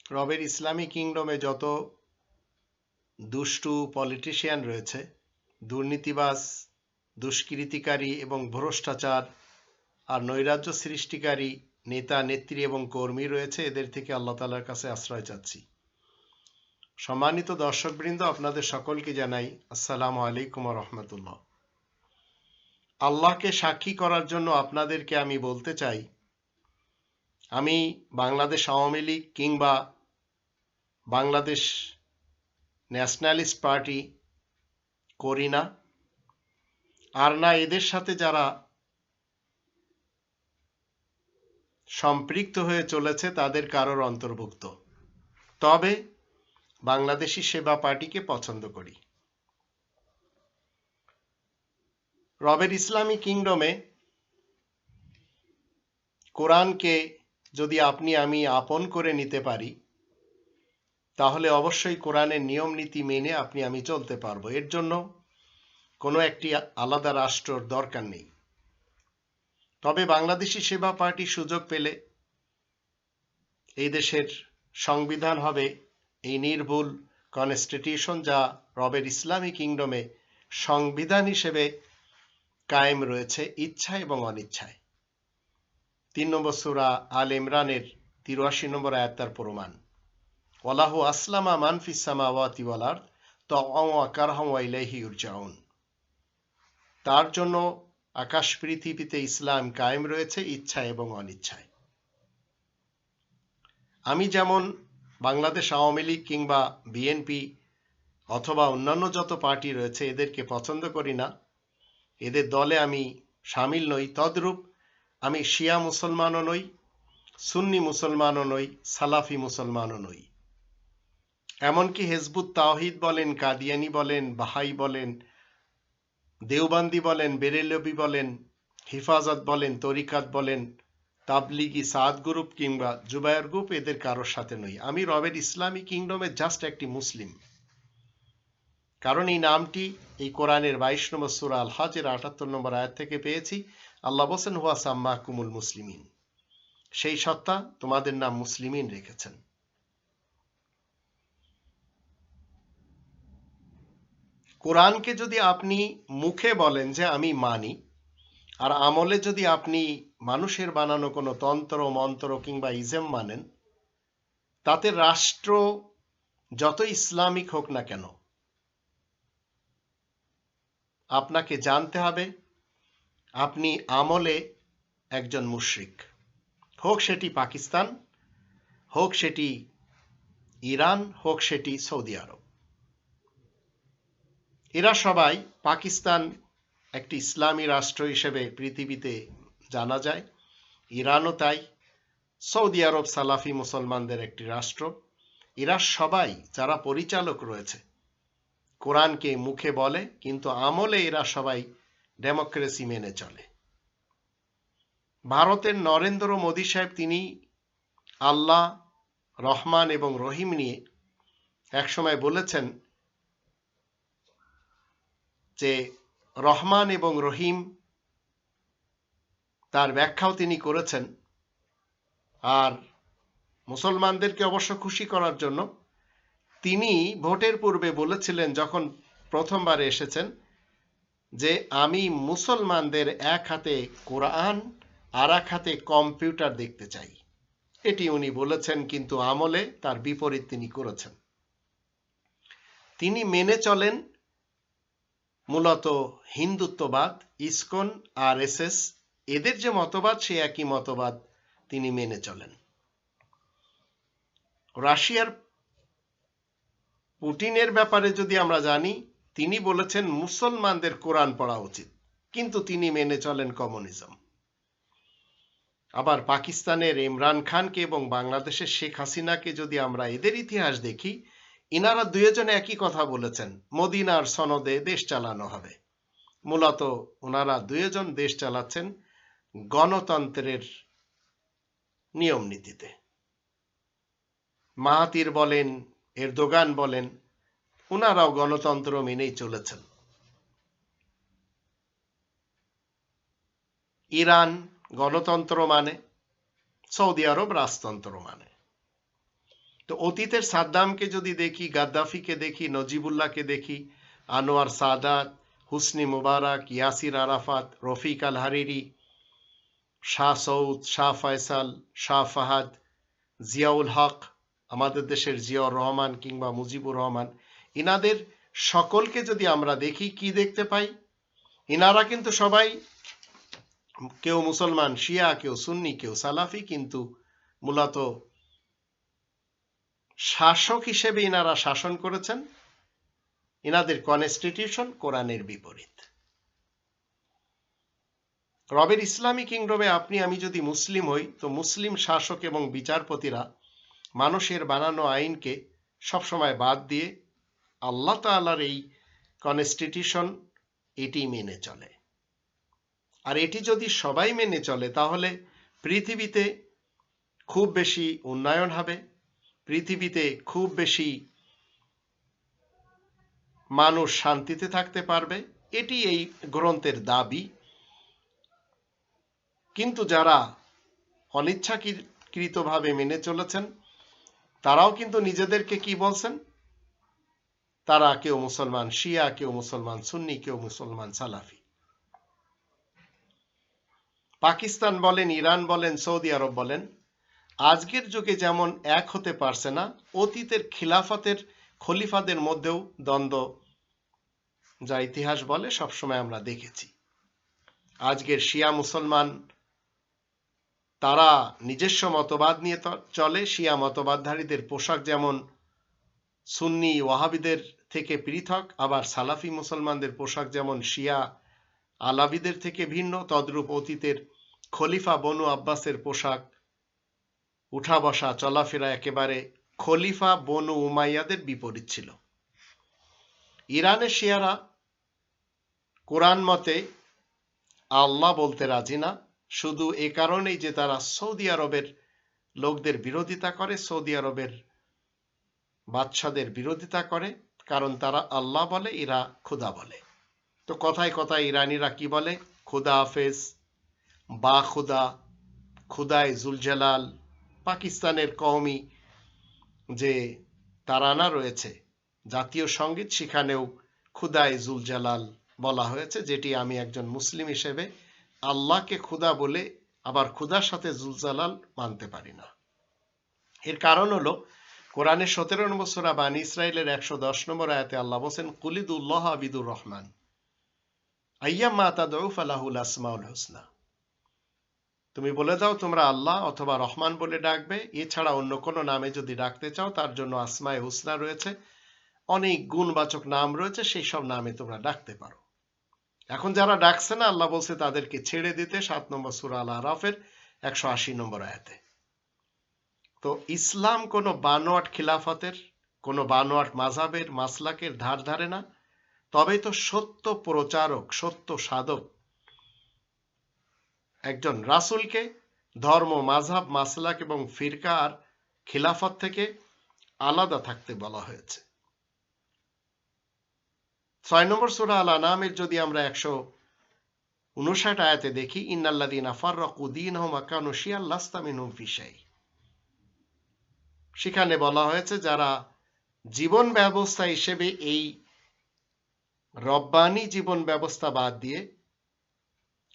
রবের ইসলামী কিংডমে যত দুষ্টু পলিটিশিয়ান রয়েছে, দুর্নীতিবাজ, দুষ্কৃতিকারী এবং ভ্রষ্টাচার আর নৈরাজ্য সৃষ্টিকারী নেতা নেত্রী এবং কর্মী রয়েছে, এদের থেকে আল্লাহ তাআলার কাছে আশ্রয় চাচ্ছি। সম্মানিত দর্শকবৃন্দ, আপনাদের সকলকে জানাই আসসালামু আলাইকুম ওয়া রাহমাতুল্লাহ। আল্লাহকে সাক্ষী করার জন্য আপনাদেরকে আমি বলতে চাই, আমি বাংলাদেশ আওয়ামী লীগ কিংবা বাংলাদেশ ন্যাশনালিস্ট পার্টি করি না, আর না এদের সাথে যারা সম্পৃক্ত হয়ে চলেছে তাদের কারোর অন্তর্ভুক্ত। তবে বাংলাদেশি সেবা পার্টিকে পছন্দ করি। রবের ইসলামী কিংডমে কোরআনকে যদি আপনি আমি আপন করে নিতে পারি, তাহলে অবশ্যই কোরআনের নিয়ম নীতি মেনে আপনি আমি চলতে পারবো। এর জন্য কোনো একটি আলাদা রাষ্ট্রর দরকার নেই। তবে বাংলাদেশি সেবা পার্টি সুযোগ পেলে এই দেশের সংবিধান হবে এই নির্ভুল কনস্টিটিউশন, যা রবের ইসলামী কিংডমে সংবিধান হিসেবে কায়েম রয়েছে ইচ্ছা এবং অনিচ্ছায়। 3 নম্বর সূরা আল ইমরানের 83 নম্বর আয়াত তার প্রমাণ। ওয়ালাহু আসলামা মান ফিস সামাওয়াতি ওয়াল আরদ তাওআন ওয়া কারহান ওয়া ইলাইহি ইরজাউন। তার জন্য আকাশ পৃথিবীতে ইসলাম কায়েম রয়েছে ইচ্ছা এবং অনিচ্ছায়। আমি যেমন বাংলাদেশ আওয়ামী লীগ কিংবা বিএনপি অথবা অন্যান্য যত পার্টি রয়েছে এদেরকে পছন্দ করি না, এদের দলে আমি সামিল নই, তদ্রূপ আমি শিয়া মুসলমানও নই, সুন্নি মুসলমানও নই, সালাফি মুসলমানও নই। এমনকি হেজবুত তাওহীদ বলেন, কাদিয়ানি বলেন, বাহাই বলেন, দেওবন্দি বলেন, বেরেলভি বলেন, হিফাজত বলেন, তরিকাত বলেন, তাবলিগি, সাদ গ্রুপ কিংবা জুবায়ের গ্রুপ, এদের কারোর সাথে নই। আমি রবের ইসলামী কিংডমের জাস্ট একটি মুসলিম। কারণ এই নামটি এই কোরআনের 22 নম্বর সূরা আল হজের 78 নম্বর আয়াত থেকে পেয়েছি। আল্লাহ বলেন, হুয়া সাম্মাকুমুল মুসলিমিন, সেই সত্তা তোমাদের নাম মুসলিমিন রেখেছেন। কোরআনকে যদি আপনি মুখে বলেন যে আমি মানি, আর আমলে যদি আপনি মানুষের বানানো কোনো তন্ত্র মন্ত্র কিংবা ইজম মানেন, তাতে রাষ্ট্র যত ইসলামিক হোক না কেন, আপনাকে জানতে হবে আপনি আমলে একজন মুশরিক। হোক সেটি পাকিস্তান, হোক সেটি ইরান, হোক সেটি সৌদি আরব। এরা সবাই, পাকিস্তান একটি ইসলামী রাষ্ট্র হিসেবে পৃথিবীতে জানা যায়, ইরানও তাই, সৌদি আরব সালাফি মুসলমানদের একটি রাষ্ট্র। এরা সবাই যারা পরিচালক রয়েছে কোরআনকে মুখে বলে, কিন্তু আমলে এরা সবাই ডেমোক্রেসি মেনে চলে। ভারতের নরেন্দ্র মোদী সাহেব, তিনি আল্লাহ, রহমান এবং রহিম নিয়ে একসময় বলেছেন যে রহমান এবং রহিম, তার ব্যাখ্যাও তিনি করেছেন। আর মুসলমানদেরকে অবশ্য খুশি করার জন্য তিনি ভোটের পূর্বে বলেছিলেন, যখন প্রথমবার এসেছেন, যে আমি মুসলমানদের এক হাতে কোরআন আর এক হাতে কম্পিউটার দেখতে চাই। এটি উনি বলেছেন, কিন্তু আমলে তার বিপরীত তিনি করেছেন। তিনি মেনে চলেন মূলত হিন্দুত্ববাদ, ইসকন, আরএসএস, এদের যে মতবাদ সে একই মতবাদ তিনি মেনে চলেন। রাশিয়ার পুটিনের ব্যাপারে যদি আমরা জানি, তিনি বলেছেন মুসলমানদের কোরআন পড়া উচিত, কিন্তু তিনি মেনে চলেন কমিউনিজম। আবার পাকিস্তানের ইমরান খানকে এবং বাংলাদেশের শেখ হাসিনাকে যদি আমরা এদের ইতিহাস দেখি, ইনারা দুইজনে একই কথা বলেছেন, মদিনার সনদে দেশ চালানো হবে। মূলত ওনারা দুইজন দেশ চালাচ্ছেন গণতন্ত্রের নিয়ম নীতিতে। মাহাতির বলেন, এরদোগান বলেন, ওনারাও গণতন্ত্র মেনেই চলেছেন। ইরান গণতন্ত্র মানে, সৌদি আরব রাজতন্ত্র মানে। তো অতীতের সাদ্দামকে যদি দেখি, গাদ্দাফিকে দেখি, নজিবুল্লাহকে দেখি, আনোয়ার সাদাত, হুসনি মুবারক, ইয়াসির আরাফাত, রফিক আল হারিরি, শাহ সৌদ, শাহ ফয়সাল, শাহ ফাহাদ, জিয়াউল হক, আমাদের দেশের জিয়াউর রহমান কিংবা মুজিবুর রহমান, ইনাদের সকলকে যদি আমরা দেখি, কি দেখতে পাই? ইনারা কিন্তু সবাই, কেউ মুসলমান শিয়া, কেউ সুন্নি, কেউ সালাফি, কিন্তু মূলত শাসক হিসেবে ইনারা শাসন করেছেন। ইনাদের কনস্টিটিউশন কোরআনের বিপরীত। রবের ইসলামী কিংডমে আপনি আমি যদি মুসলিম হই, তো মুসলিম শাসক এবং বিচারপতিরা মানুষের বানানো আইনকে সবসময় বাদ দিয়ে আল্লাহ তাআলার এই কনস্টিটিউশন এটি মেনে চলে। আর এটি যদি সবাই মেনে চলে, তাহলে পৃথিবীতে খুব বেশি উন্নয়ন হবে, পৃথিবীতে খুব বেশি মানুষ শান্তিতে থাকতে পারবে, এটি এই গ্রন্থের দাবি। কিন্তু যারা অনিচ্ছাকৃতভাবে মেনে চলেছেন, তারাও কিন্তু নিজেদেরকে কি বলছেন? তারা কেউ মুসলমান শিয়া, কেউ মুসলমান সুন্নি, কেউ মুসলমান সালাফি। পাকিস্তান বলেন, ইরান বলেন, সৌদি আরব বলেন, আজকের যুগে যেমন এক হতে পারছে না, অতীতের খিলাফতের খলিফাদের মধ্যেও দ্বন্দ্ব, যা ইতিহাস বলে, সবসময় আমরা দেখেছি। আজকের শিয়া মুসলমান তারা নিজস্ব মতবাদ নিয়ে চলে। শিয়া মতবাদধারীদের পোশাক যেমন সুন্নি ওয়াহাবিদের থেকে পৃথক, আবার সালাফি মুসলমানদের পোশাক যেমন শিয়া আলাবিদের থেকে ভিন্ন, তদ্রূপ অতীতের খলিফা বনু আব্বাসের পোশাক, উঠা বসা, চলাফেরা একেবারে খলিফা বনু উমাইয়াদের বিপরীত ছিল। ইরানের শিয়ারা কোরআন মতে আল্লাহ বলতে রাজি না, শুধু এ কারণেই যে তারা সৌদি আরবের লোকদের বিরোধিতা করে, সৌদি আরবের বাদশাদের বিরোধিতা করে, কারণ তারা আল্লাহ বলে, এরা খুদা বলে। তো কথায় কথায় ইরানিরা কি বলে? খুদা হাফেজ, বা খুদা, খুদায় জুলজালাল। পাকিস্তানের কওমি যে তারানা রয়েছে, জাতীয় সঙ্গীত, সেখানেও খুদায় জুলজালাল বলা হয়েছে, যেটি আমি একজন মুসলিম হিসেবে আল্লাহকে খুদা বলে আবার খুদার সাথে জুলজালাল মানতে পারি না। এর কারণ হলো কোরআনের 17 নম্বর সূরা বানী ইসরাইলের 110 নম্বর আয়াতে আল্লাহ বলেন, কুলিদুল্লাহ আবিদুর রহমান আইয়াম্মা তাদউ ফালাহুল আসমাউল হুসনা। তুমি বলে দাও তোমরা আল্লাহ অথবা রহমান বলে ডাকবে, এছাড়া অন্য কোনো নামে যদি ডাকতে চাও, তার জন্য আসমায়ে হুসনা রয়েছে, অনেক গুণবাচক নাম রয়েছে, সেই সব নামে তোমরা ডাকতে পারো। এখন যারা ডাকছে না, আল্লাহ বলছে তাদেরকে ছেড়ে দিতে, 7 নম্বর সূরা আল আরাফের 180 নম্বর আয়াতে। তো ইসলাম কোনো বানোয়াট খিলাফতের, কোনো বানোয়াট মাযহাবের, মাসলাকের ধার ধারে না। তবেই তো সত্য প্রচারক, সত্য সাধক একজন রাসূলকে ধর্ম, মাযহাব, মাসলাক এবং ফিরকা আর খিলাফত থেকে আলাদা থাকতে বলা হয়েছে। 6 নম্বর সূরা আল আনামের যদি আমরা 159 আয়াতে দেখি, ইন্নাল্লাযীনা ফাররাকু দীনহুম ওয়া কানু শিয়া'আন লাস্তা মিনহুম ফি শাই। সেখানে বলা হয়েছে যারা জীবন ব্যবস্থা হিসেবে এই রব্বানি জীবন ব্যবস্থা বাদ দিয়ে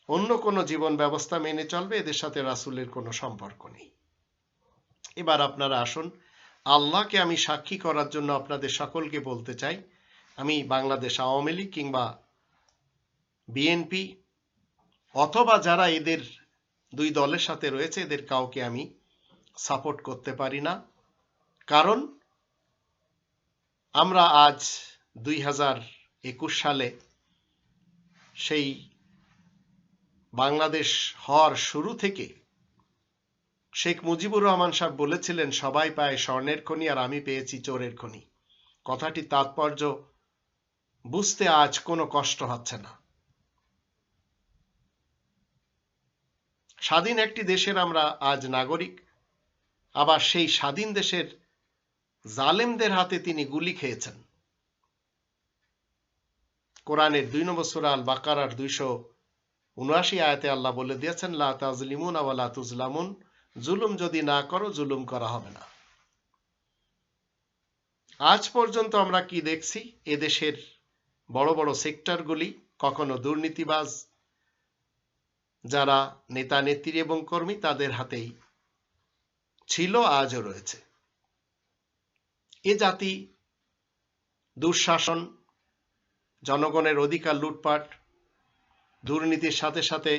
অন্য কোনো জীবন ব্যবস্থা মেনে চলবে, এদের সাথে রাসূলের কোনো সম্পর্ক নেই। এবার আপনারা আসুন, আল্লাহকে আমি সাক্ষী করার জন্য আপনাদের সকলকে বলতে চাই, আমি বাংলাদেশ আওয়ামী লীগ কিংবা বিএনপি অথবা যারা এদের দুই দলের সাথে রয়েছে, এদের কাউকে আমি সাপোর্ট করতে পারি না। কারণ আমরা আজ 2021 সালে সেই বাংলাদেশ হওয়ার শুরু থেকে শেখ মুজিবুর রহমান সাহেব বলেছিলেন, সবাই পায় স্বর্ণের খনি আর আমি পেয়েছি চোরের খনি। কথাটি তাৎপর্য বুঝতে আজ কোনো কষ্ট হচ্ছে না। স্বাধীন একটি দেশের আমরা আজ নাগরিক, আবার সেই স্বাধীন দেশের জালেমদের হাতে তিনি গুলি খেয়েছেন। কোরআনের 2 নম্বর সূরা আল বাকারার 279 আয়াতে আল্লাহ বলে দিয়েছেন, লা তাজলিমুনা ওয়া লা তুজলামুন, জুলুম যদি না করো, জুলুম করা হবে না। আজ পর্যন্ত আমরা কি দেখছি, এদেশের বড় বড় সেক্টরগুলি কখনো দুর্নীতিবাজ যারা নেতা নেত্রী এবং কর্মী তাদের হাতেই ছিল, আজও রয়েছে। এ জাতি দুঃশাসন, জনগণের অধিকার লুটপাট, দুর্নীতির সাথে সাথে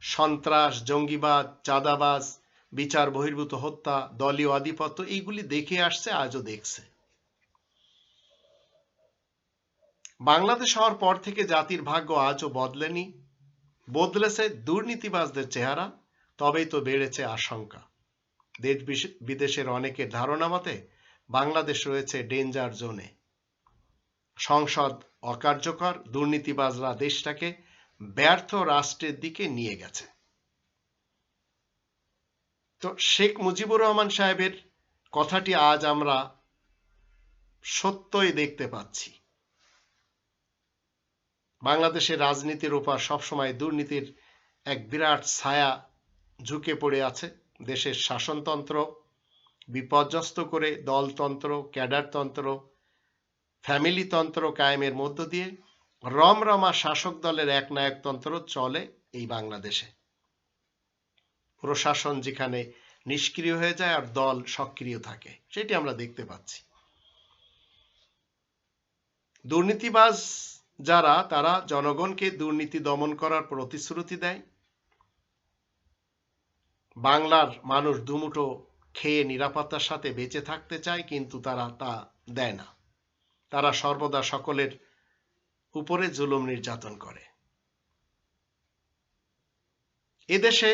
সন্ত্রাস, জঙ্গিবাদ, চাঁদাবাজ, বিচার বহির্ভূত হত্যা, দলীয় আধিপত্য, এইগুলি দেখে আসছে, আজও দেখছে। বাংলাদেশ হওয়ার পর থেকে জাতির ভাগ্য আজও বদলেনি, বদলেছে দুর্নীতিবাজদের চেহারা, তবেই তো বেড়েছে আশঙ্কা। দেশ বিদেশের অনেকের ধারণা মতে বাংলাদেশ রয়েছে ডেঞ্জার জোনে। সংসদ অকার্যকর, দুর্নীতিবাজরা দেশটাকে ব্যর্থ রাষ্ট্রের দিকে নিয়ে গেছে। তো শেখ মুজিবুর রহমান সাহেবের কথাটি আজ আমরা সত্যই দেখতে পাচ্ছি। বাংলাদেশের রাজনীতির উপর সবসময় দুর্নীতির এক বিরাট ছায়া ঝুঁকে পড়ে আছে। দেশের শাসনতন্ত্র বিপর্যস্ত করে দলতন্ত্র, ক্যাডারতন্ত্র, ফ্যামিলিতন্ত্র কায়েমের মধ্য দিয়ে রমরমা শাসক দলের একনায়কতন্ত্র চলে এই বাংলাদেশে। প্রশাসন যেখানে নিষ্ক্রিয় হয়ে যায় আর দল সক্রিয় থাকে, সেটি আমরা দেখতে পাচ্ছি। দুর্নীতিবাজ যারা, তারা জনগণকে দুর্নীতি দমন করার প্রতিশ্রুতি দেয়। বাংলার মানুষ দুমুঠো খেয়ে নিরাপত্তার সাথে বেঁচে থাকতে চায়, কিন্তু তারা তা দেয় না। তারা সর্বদা সকলের উপরে জুলুম নির্যাতন করে। এদেশে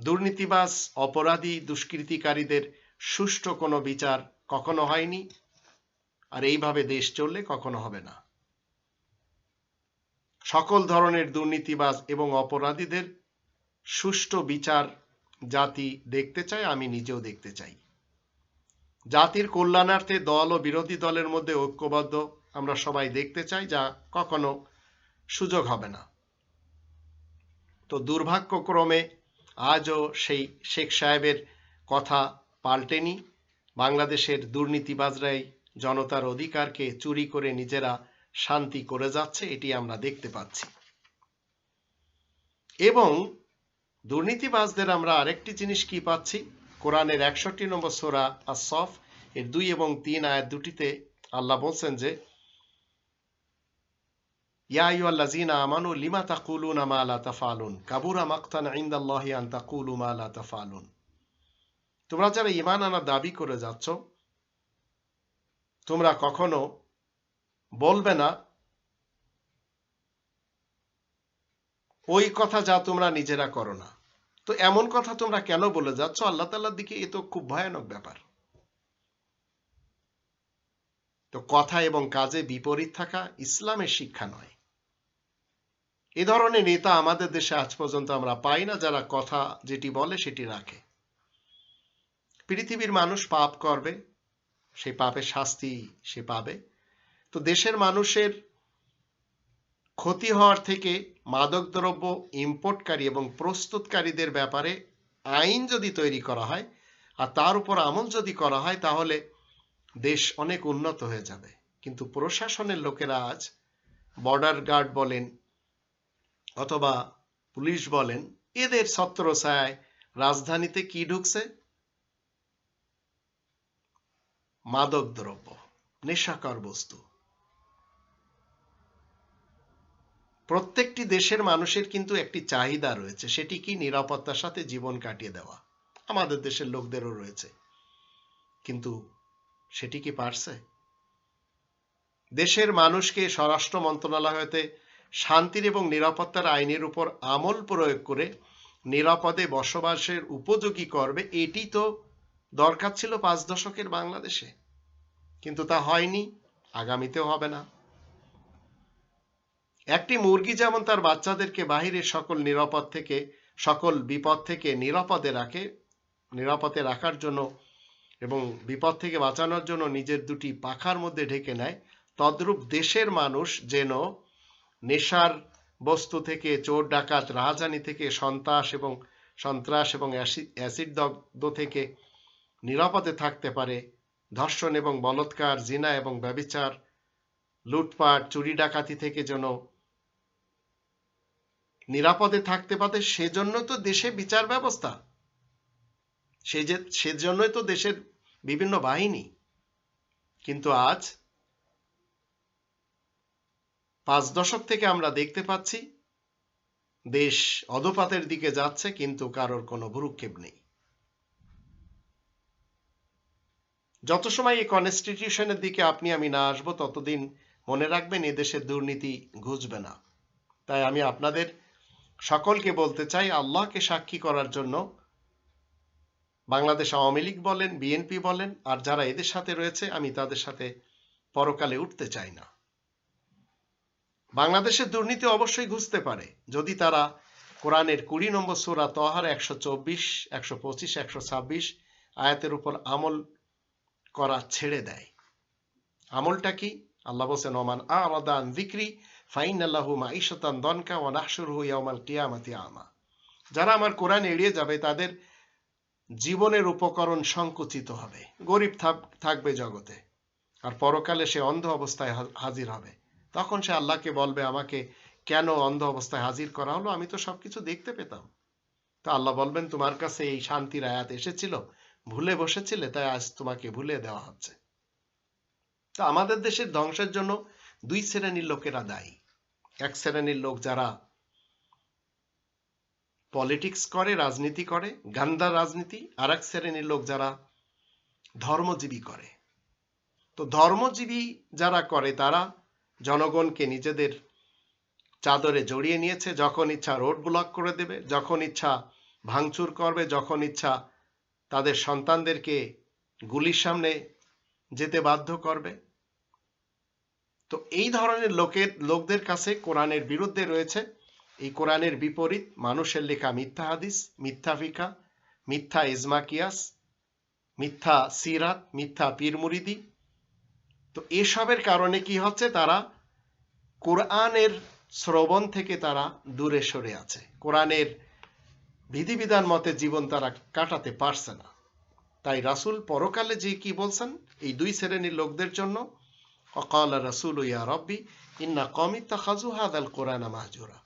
দুর্নীতিবাজ, অপরাধী, দুষ্কৃতিকারীদের সুষ্ঠু কোনো বিচার কখনো হয়নি, আর এইভাবে দেশ চললে কখনো হবে না। সকল ধরনের দুর্নীতিবাজ এবং অপরাধীদের সুষ্ঠু বিচার জাতি দেখতে চায়, আমি নিজেও দেখতে চাই। জাতির কল্যাণার্থে দল ও বিরোধী দলের মধ্যে ঐক্যবদ্ধ আমরা সবাই দেখতে চাই, যা কখনো সুযোগ হবে না। তো দুর্ভাগ্যক্রমে আজও সেই শেখ সাহেবের কথা পাল্টেনি। বাংলাদেশের দুর্নীতিবাজরাই জনতার অধিকারকে চুরি করে নিজেরা শান্তি করে যাচ্ছে, এটি আমরা দেখতে পাচ্ছি। এবং দুর্নীতিবাজদের আমরা আরেকটি জিনিস কি পাচ্ছি, কোরআনের 61 নম্বর সূরা আস-সফ এর 2 এবং 3 আয়াত দুটিতে আল্লাহ বলছেন যে, ইয়া আইয়ুহাল্লাযীনা আমানু লিমা তাকুলুনা মা লা তাফআলুন কাবুরা মাকতান ইনদাল্লাহি আন তাকুলু মা লা তাফআলুন। তোমরা যারা ঈমান আনার দাবি করে যাচ্ছ, তোমরা কখনো বলবে না ওই কথা যা তোমরা নিজেরা করো না। তো এমন কথা তোমরা কেন বলে যাচ্ছ আল্লাহ তাআলার দিকে? এ তো খুব ভয়ানক ব্যাপার। তো কথা এবং কাজে বিপরীত থাকা ইসলামের শিক্ষা নয়। এ ধরনের নেতা আমাদের দেশে আজ পর্যন্ত আমরা পাই না, যারা কথা যেটি বলে সেটি রাখে। পৃথিবীর মানুষ পাপ করবে, সেই পাপের শাস্তি সে পাবে। তো দেশের মানুষের ক্ষতি হওয়ার থেকে মাদকদ্রব্য ইম্পোর্টকারী এবং প্রস্তুতকারীদের ব্যাপারে আইন যদি তৈরি করা হয় আর তার উপর আমল যদি করা হয়, তাহলে দেশ অনেক উন্নত হয়ে যাবে। কিন্তু প্রশাসনের লোকেরা আজ বর্ডার গার্ড বলেন অথবা পুলিশ বলেন, এদের ছত্রছায়ায় রাজধানীতে কি ঢুকছে? মাদকদ্রব্য, নেশাকর বস্তু। প্রত্যেকটি দেশের মানুষের কিন্তু একটি চাহিদা রয়েছে, সেটি কি? নিরাপত্তার সাথে জীবন কাটিয়ে দেওয়া। আমাদের দেশের লোকদেরও রয়েছে, কিন্তু সেটি কি পারছে? দেশের মানুষকে স্বরাষ্ট্র মন্ত্রণালয় হতে শান্তির এবং নিরাপত্তার আইনের উপর আমল প্রয়োগ করে নিরাপদে বসবাসের উপযোগী করবে, এটি তো দরকার ছিল 5 দশকের বাংলাদেশে, কিন্তু তা হয়নি, আগামীতেও হবে না। একটি মুরগি যেমন তার বাচ্চাদেরকে বাহিরের সকল বিপদ থেকে নিরাপদে রাখার জন্য এবং বিপদ থেকে বাঁচানোর জন্য নিজের দুটি পাখার মধ্যে ঢেকে নেয়, তদ্রূপ দেশের মানুষ যেন নেশার বস্তু থেকে, চোর ডাকাত রাহাজানি থেকে, সন্ত্রাস এবং অ্যাসিড দগ্ধ থেকে নিরাপদে থাকতে পারে, ধর্ষণ এবং বলৎকার, জিনা এবং ব্যভিচার, লুটপাট, চুরি ডাকাতি থেকে যেন নিরাপদে থাকতে পারে, সেজন্য তো দেশে বিচার ব্যবস্থা, সেজন্যই তো দেশের বিভিন্ন বাহিনী। কিন্তু আজ 5 দশক থেকে আমরা দেখতে পাচ্ছি দেশ অধঃপতনের দিকে যাচ্ছে, কিন্তু কারোর কোনো ভ্রুক্ষেপ নেই। যত সময় এই কনস্টিটিউশনের দিকে আপনি আমি না আসবো, ততদিন মনে রাখবেন এদেশের দুর্নীতি ঘুচবে না। তাই আমি আপনাদের সকলকে বলতে চাই, আল্লাহকে সাক্ষী করার জন্য বাংলাদেশ আওয়ামী লীগ বলেন, বিএনপি বলেন, আর যারা এদের সাথে রয়েছে, আমি তাদের সাথে পরকালে উঠতে চাই না। বাংলাদেশের দুর্নীতি অবশ্যই ঘুচতে পারে যদি তারা কোরআনের 20 নম্বর সূরা তহার 124, 125, 126 আয়াতের উপর আমল করা ছেড়ে দেয়। আমলটা কি? আল্লাহ বলেন, ওমান আরাদা আন যিকরি ফাইন্না লাহু মাঈশাতান দনকা ওয়া নাহশুরুহু ইয়াওমাল কিয়ামাতি আমা। যারা আমার কোরআন এড়িয়ে যাবে তাদের জীবনের উপকরণ সংকুচিত হবে, গরিব থাকবে জগতে, আর পরকালে সে অন্ধ অবস্থায় হাজির হবে। তখন সে আল্লাহকে বলবে, আমাকে কেন অন্ধ অবস্থায় হাজির করা হলো? আমি তো সবকিছু দেখতে পেতাম। তো আল্লাহ বলবেন, তোমার কাছে এই শান্তির আয়াত এসেছিল, ভুলে বসেছিলে, তাই আজ তোমাকে ভুলে দেওয়া হচ্ছে। তো আমাদের দেশের ধ্বংসের জন্য 2 শ্রেণীর লোকেরা দায়ী। এক শ্রেণীর লোক যারা পলিটিক্স করে, রাজনীতি করে, গান্দা রাজনীতি, আর এক শ্রেণীর লোক যারা ধর্মজীবী করে। তো ধর্মজীবী যারা করে তারা জনগণকে নিজেদের চাদরে জড়িয়ে নিয়েছে, যখন ইচ্ছা রোড ব্লক করে দেবে, যখন ইচ্ছা ভাঙচুর করবে, যখন ইচ্ছা তাদের সন্তানদেরকে গুলির সামনে যেতে বাধ্য করবে। তো এই ধরনের লোকদের কাছে কোরআনের বিরুদ্ধে রয়েছে এই কোরআনের বিপরীত মানুষের লেখা মিথ্যা হাদিস, মিথ্যা ফিকা, মিথ্যা ইজমা কিয়াস, মিথ্যা সিরাত, মিথ্যা পীর মুরিদি। তো এসবের কারণে কি হচ্ছে, তারা কোরআনের শ্রবণ থেকে তারা দূরে সরে আছে, কোরআনের বিধিবিধান মতে জীবন তারা কাটাতে পারছে না। তাই রাসূল পরকালে যে কি বলছেন এই 2 শ্রেণীর লোকদের জন্য, ওয়াকালা রাসূল ইয়া রাব্বি ইন্না কওমি ইত্তাখাযু হাযাল কুরআনা মাহজুরা।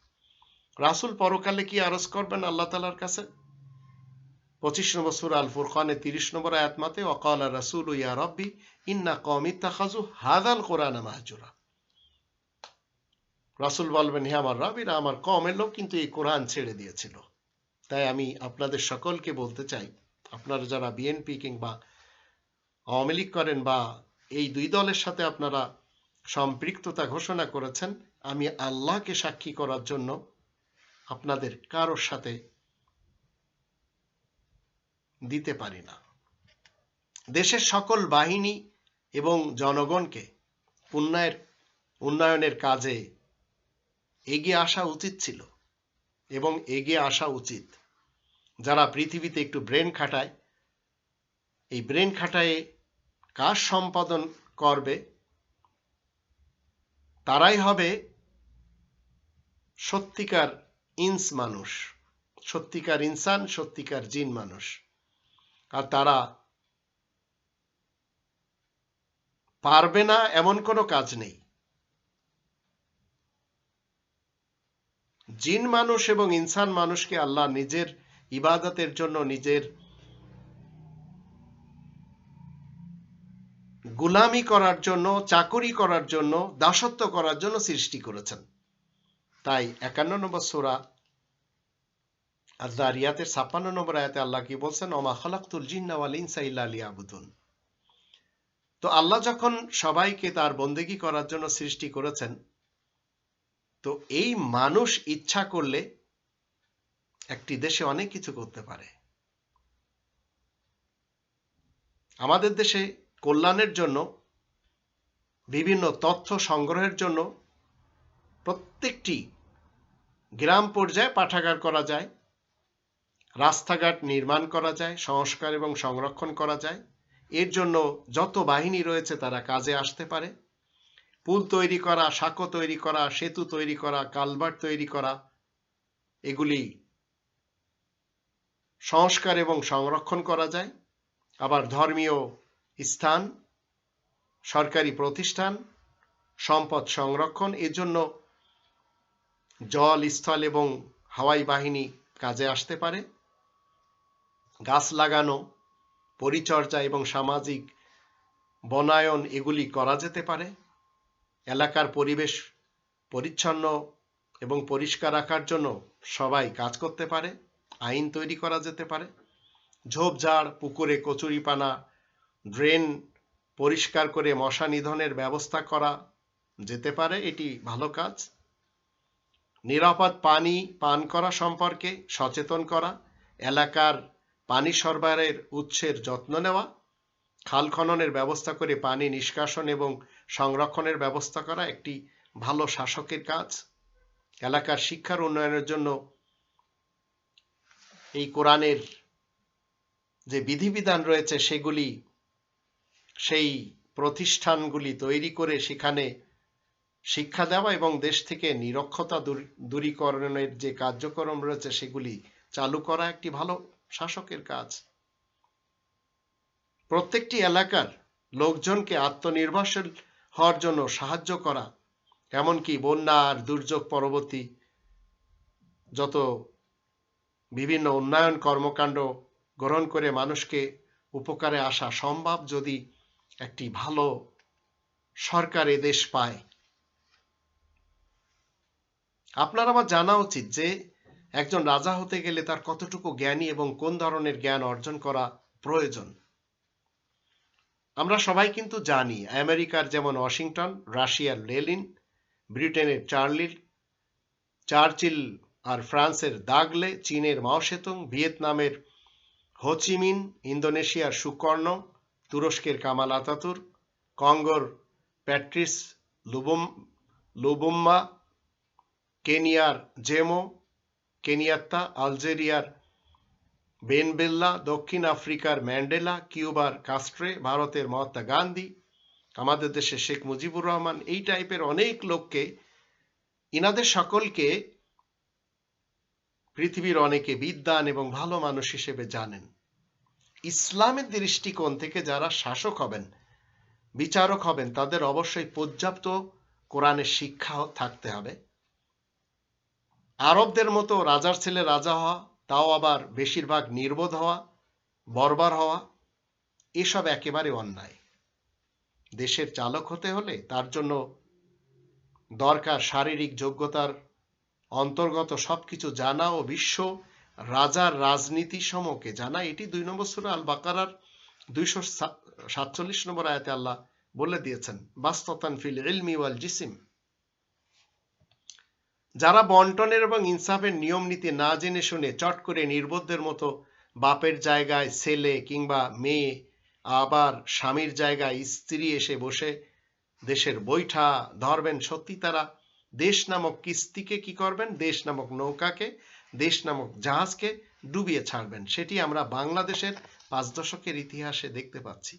রাসূল পরকালে কি আরজ করবেন আল্লাহ তাআলার কাছে? 25 নম্বর সূরা আল ফুরকানের 30 নম্বর আয়াত মতে, ওয়াকালা রাসূল ইয়া রাব্বি ইন্না কওমি ইত্তাখাযু হাযাল কুরআনা মাহজুরা। রাসূল বলবেন, হে আমার রব, এরা আমার কওমের লোক, কিন্তু এই কোরআন ছেড়ে দিয়েছিল। তাই আমি আপনাদের সকলকে বলতে চাই, আপনারা যারা বিএনপি কিংবা আওয়ামী লীগ করেন বা এই 2 দলের সাথে আপনারা সম্পৃক্ততা ঘোষণা করেছেন, আমি আল্লাহকে সাক্ষী করার জন্য আপনাদের কারোর সাথে দিতে পারি না। দেশের সকল বাহিনী এবং জনগণকে উন্নয়নের কাজে এগিয়ে আসা উচিত ছিল এবং এগিয়ে আসা উচিত। যারা পৃথিবীতে একটু ব্রেন খাটায়, এই ব্রেন খাটায় কাজ সম্পাদন করবে, তারাই হবে সত্যিকার মানুষ, সত্যিকার ইনসান, সত্যিকার জিন মানুষ। আর তারা পারবে না এমন কোনো কাজ নেই। জিন মানুষ এবং ইনসান মানুষকে আল্লাহ নিজের ইবাদতের জন্য, নিজের গোলামি করার জন্য, চাকরি করার জন্য, দাসত্ব করার জন্য সৃষ্টি করেছেন। তাই 51 নম্বর সূরা আয-যারিয়াতের 56 নম্বর আয়াতে আল্লাহ কি বলছেন, ওমা খালাকতুল জিন্না ওয়াল ইনসা ইল্লা লিয়াবুদুন। তো আল্লাহ যখন সবাইকে তার বন্দেগী করার জন্য সৃষ্টি করেছেন, তো এই মানুষ ইচ্ছা করলে একটি দেশে অনেক কিছু করতে পারে। আমাদের দেশে কল্যাণের জন্য, বিভিন্ন তথ্য সংগ্রহের জন্য প্রত্যেকটি গ্রাম পর্যায়ে পাঠাগার করা যায়, রাস্তাঘাট নির্মাণ করা যায়, সংস্কার এবং সংরক্ষণ করা যায়। এর জন্য যত বাহিনী রয়েছে তারা কাজে আসতে পারে। পুল তৈরি করা, সাঁকো তৈরি করা, সেতু তৈরি করা, কালভার্ট তৈরি করা, এগুলি সংস্কার এবং সংরক্ষণ করা যায়। আবার ধর্মীয় স্থান সরকারি প্রতিষ্ঠান, সম্পদ সংরক্ষণ, এজন্য জল, স্থল এবং হাওয়াই বাহিনী কাজে আসতে পারে। গাছ লাগানো, পরিচর্যা এবং সামাজিক বনায়ন এগুলি করা যেতে পারে। এলাকার পরিবেশ পরিচ্ছন্ন এবং পরিষ্কার রাখার জন্য সবাই কাজ করতে পারে। আইন তৈরি করা যেতে পারে। ঝোপঝাড়, পুকুরে কচুরিপানা, ড্রেন পরিষ্কার করে মশা নিধনের ব্যবস্থা করা যেতে পারে, এটি ভালো কাজ। নিরাপদ পানি পান করা সম্পর্কে সচেতন করা, এলাকার পানি সরবরাহের উৎসের যত্ন নেওয়া, খাল খননের ব্যবস্থা করে পানি নিষ্কাশন এবং সংরক্ষণের ব্যবস্থা করা একটি ভালো শাসকের কাজ। এলাকার শিক্ষার উন্নয়নের জন্য এই কোরআনের যে বিধিবিধান রয়েছে সেগুলি, সেই প্রতিষ্ঠানগুলি তৈরি করে সেখানে শিক্ষা দেওয়া এবং দেশ থেকে নিরক্ষরতা দূরীকরণের যে কার্যক্রম রয়েছে সেগুলি চালু করা একটি ভালো শাসকের কাজ। প্রত্যেকটি এলাকার লোকজনকে আত্মনির্ভরশীল হওয়ার জন্য সাহায্য করা, এমনকি বন্যা আর দুর্যোগ পরবর্তী যত বিভিন্ন উন্নয়ন কর্মকাণ্ড গ্রহণ করে মানুষকে উপকারে আসা সম্ভব যদি একটি ভালো সরকার এদেশ পায়। আপনার আমার জানা উচিত যে একজন রাজা হতে গেলে তার কতটুকু জ্ঞানী এবং কোন ধরনের জ্ঞান অর্জন করা প্রয়োজন। আমরা সবাই কিন্তু জানি আমেরিকার যেমন ওয়াশিংটন, রাশিয়ার লেনিন, ব্রিটেনের চার্চিল আর ফ্রান্সের দাগলে, চীনের মাও সেতুং, ভিয়েতনামের হোচিমিন, ইন্দোনেশিয়ার সুকর্ণ, তুরস্কের কামাল আতাতুর্ক, কঙ্গোর প্যাট্রিস লুবুম্মা, কেনিয়ার জেমো কেনিয়াত্তা, আলজেরিয়ার বেনবেল্লা, দক্ষিণ আফ্রিকার ম্যান্ডেলা, কিউবার কাস্ট্রে, ভারতের মহাত্মা গান্ধী, আমাদের দেশে শেখ মুজিবুর রহমান, এই টাইপের অনেক লোককে, ইনাদের সকলকে পৃথিবীর অনেকে বিদ্বান এবং ভালো মানুষ হিসেবে জানেন। ইসলামের দৃষ্টিকোণ থেকে যারা শাসক হবেন, বিচারক হবেন, তাদের অবশ্যই পর্যাপ্ত কোরআনের শিক্ষা থাকতে হবে। আরবদের মতো রাজার ছেলে রাজা হওয়া, তাও আবার বেশিরভাগ নির্বোধ হওয়া, বর্বর হওয়া, এসব একেবারে অন্যায়। দেশের চালক হতে হলে তার জন্য দরকার শারীরিক যোগ্যতার অন্তর্গত সবকিছু জানা ও বিশ্ব রাজার রাজনীতি সমূহকে জানা। এটি 2 নম্বর সূরা আল বাকারার 247 নম্বর আয়াতে আল্লাহ বলে দিয়েছেন, বাসতাতান ফিল ইলমি ওয়াল জিসিম। যারা বন্টনের এবং ইনসাফের নিয়ম নীতি না জেনে শুনে চট করে নির্বোধদের মতো বাপের জায়গায় ছেলে কিংবা মেয়ে, আবার স্বামীর জায়গায় স্ত্রী এসে বসে দেশের বৈঠা ধরবেন, সত্যি তারা দেশ নামক কিস্তিকে কি করবেন, দেশ নামক নৌকাকে, দেশ নামক জাহাজকে ডুবিয়ে ছাড়বেন। সেটি আমরা বাংলাদেশের 5 দশকের ইতিহাসে দেখতে পাচ্ছি।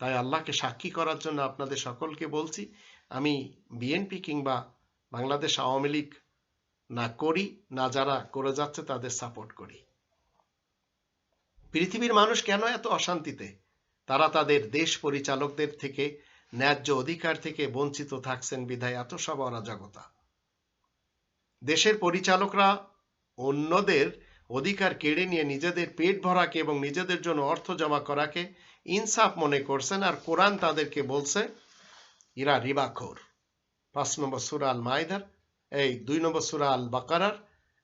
তাই আল্লাহকে সাক্ষী করার জন্য আপনাদের সকলকে বলছি, আমি বিএনপি কিংবা বাংলাদেশ আওয়ামী লীগ না করি, না যারা করে যাচ্ছে তাদের সাপোর্ট করি। পৃথিবীর মানুষ কেন এত অশান্তিতে? তারা তাদের দেশ পরিচালকদের থেকে ন্যায্য অধিকার থেকে বঞ্চিত থাকছেন বিধায় এত সব অরাজকতা। দেশের পরিচালকরা অন্যদের অধিকার কেড়ে নিয়ে নিজেদের পেট ভরাকে এবং নিজেদের জন্য অর্থ জমা করাকে ইনসাফ মনে করছেন, আর কোরআন তাদেরকে বলছে ইরা রিবাখোর। 5 নম্বর সূরা আল মাইদার, 2 নম্বর সূরা আল বাকারার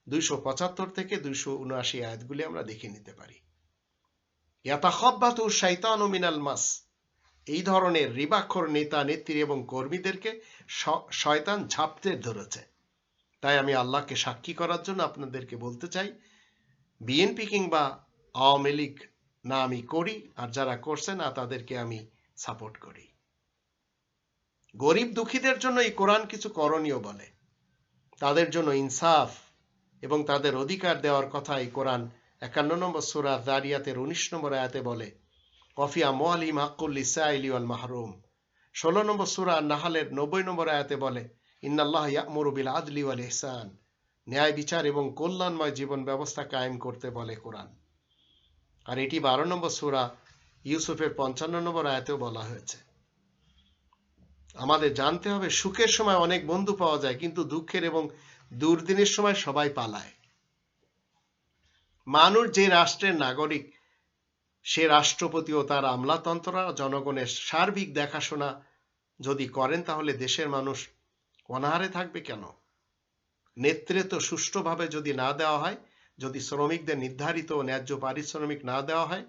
275 থেকে 279 আয়াতগুলি আমরা দেখে নিতে পারি। ইয়াতাখাব্বাতু শাইতানু মিনাল মাস, এই ধরনের রিবাখোর নেতা নেত্রী এবং কর্মীদেরকে শয়তান ঝাপটে ধরেছে। তাই আমি আল্লাহকে সাক্ষী করার জন্য আপনাদেরকে বলতে চাই, বিএনপি কিংবা আওয়ামী লীগ না আমি করি, আর যারা করছে না তাদেরকে আমি সাপোর্ট করি। গরিব দুঃখীদের জন্য এই কোরআন কিছু করণীয় বলে, তাদের জন্য ইনসাফ এবং তাদের অধিকার দেওয়ার কথা এই কোরআন 51 নম্বর সূরা যারিয়াতের 19 নম্বর আয়াতে বলে, ওয়াফি আমওয়ালিহিম হাক্কুল লিসাইলি ওয়াল মাহরুম। 16 নম্বর সূরা নাহলের 90 নম্বর আয়াতে বলে, ইন্নাল্লাহা ইয়া'মুরু বিল আদলি ওয়াল ইহসান, ন্যায় বিচার এবং কল্যাণময় জীবন ব্যবস্থা কায়েম করতে বলে কোরআন। আর এটি 12 নম্বর সূরা ইউসুফের 55 নম্বর আয়াতেও বলা হয়েছে। আমাদের জানতে হবে সুখের সময় অনেক বন্ধু পাওয়া যায়, কিন্তু দুঃখের এবং দুর্দিনের সময় সবাই পালায়। মানুষ যে রাষ্ট্রের নাগরিক, সে রাষ্ট্রপতি ও তার আমলাতন্ত্ররা জনগণের সার্বিক দেখাশোনা যদি করেন, তাহলে দেশের মানুষ অনাহারে থাকবে কেন? নেতৃত্ব সুষ্ঠুভাবে যদি না দেওয়া হয়, যদি শ্রমিকদের নির্ধারিত ও ন্যায্য পারিশ্রমিক না দেওয়া হয়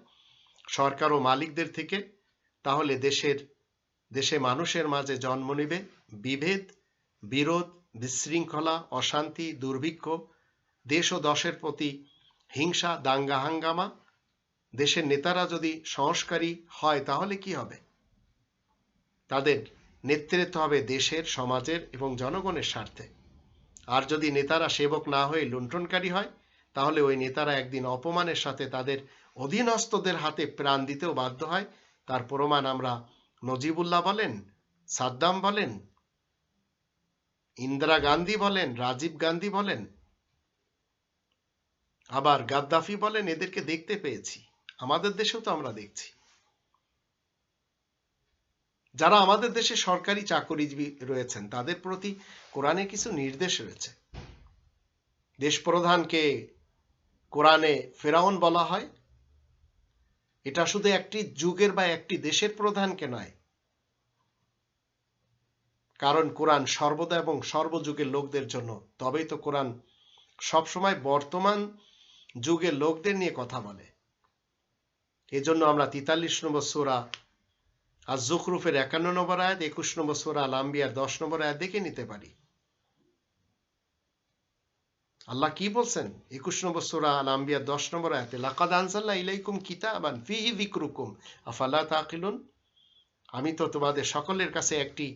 সরকার ও মালিকদের থেকে, তাহলে দেশে মানুষের মাঝে জন্ম নেবে বিভেদ, বিরোধ, বিশৃঙ্খলা, অশান্তি, দুর্ভিক্ষ, দেশ ও দশের প্রতি হিংসা, দাঙ্গা হাঙ্গামা। দেশের নেতারা যদি সংস্কারী হয় তাহলে কি হবে? তাদের নেতৃত্ব হবে দেশের, সমাজের এবং জনগণের স্বার্থে। আর যদি নেতারা সেবক না হয়ে লুণ্ঠনকারী হয়, তাহলে ওই নেতারা একদিন অপমানের সাথে তাদের অধীনস্থদের হাতে প্রাণ দিতেও বাধ্য হয়। তার প্রমাণ আমরা নজিবুল্লাহ বলেন, সাদ্দাম বলেন, ইন্দিরা গান্ধী বলেন, রাজীব গান্ধী বলেন, আবার গাদ্দাফি বলেন, এদেরকে দেখতে পেয়েছি। আমাদের দেশেও তো আমরা দেখছি। যারা আমাদের দেশে সরকারি চাকরিজীবী রয়েছেন, তাদের প্রতি কোরআনে কিছু নির্দেশ রয়েছে। দেশ প্রধানকে কোরআনে ফেরাউন বলা হয়। এটা শুধু একটি যুগের বা একটি দেশের প্রধানকে নয়, কারণ কোরআন সর্বদা এবং সর্বযুগের লোকদের জন্য। তবেই তো কোরআন সবসময় বর্তমান যুগের লোকদের নিয়ে কথা বলে। এজন্য আমরা 43 নম্বর সূরা আজ-জুখরুফের 51 নম্বর আয়াত, 21 নম্বর সূরা আল-আম্বিয়ার 10 নম্বর আয়াত দেখে নিতে পারি। আল্লাহ কি বলছেন 21 নম্বর সূরা আল-আম্বিয়ার 10 নম্বর আয়াতে, লাকাদ আনজালনা ইলাইকুম কিতাবান ফীহি যিকরুকুম আফালা তাকিলুন। আমি তো তোমাদের সকলের কাছে একটি